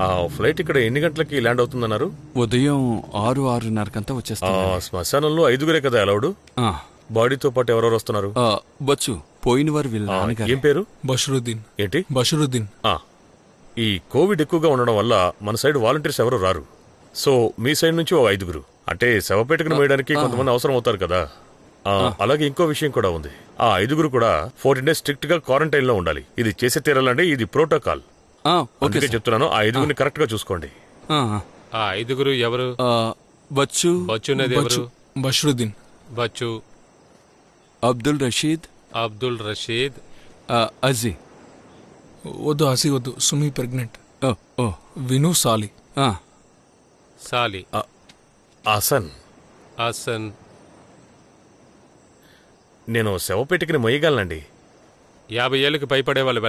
ఆ ఫ్లైట్ ఇక్కడ ఎన్ని గంటలకి ల్యాండ్ అవుతుందన్నారు? ఉదయం 6-6:30 వచ్చేస్తాం. శ్మశానంలో 5గురే కదా అలౌడ్? బాడీతో పాటు ఎవరెవరు వస్తున్నారు? బచ్చు పోయిన వారు వీళ్ళ నాన్నగారు. ఏం పేరు? బషరుద్దీన్. ఏంటి బషరుద్దీన్. ఈ కోవిడ్ ఎక్కువగా ఉండడం వల్ల మన సైడ్ వాలంటీర్స్ ఎవరు రారు. సో మీ సైడ్ నుంచి 5గురు అంటే శవపేటకును వేయడానికి కొంతమంది అవసరం అవుతారు కదా. అలాగే ఇంకో విషయం కూడా ఉంది. 5గురు కూడా 14 days స్ట్రిక్ట్ గా క్వారంటైన్ లో ఉండాలి. ఇది చేసే తీరాలంటే ఇది ప్రోటోకాల్. అందుకే చెప్తున్నాను, 5గురిని కరెక్ట్ గా చూసుకోండి. 5గురు ఎవరు? బచ్చు. బచ్చునేది ఎవరు? బషరుద్దీన్. బచ్చు. అబ్దుల్ రషీద్. అబ్దుల్ రషీద్. అజీ. వద్దు హసీ వద్దు, సుమి ప్రెగ్నెంట్. విను సాలి. సాలి. ఆసన్. ఆసన్. నేను శవపేటకిని మొయ్యగలనండి. 50 ఏళ్ళకి పైపడే వాళ్ళు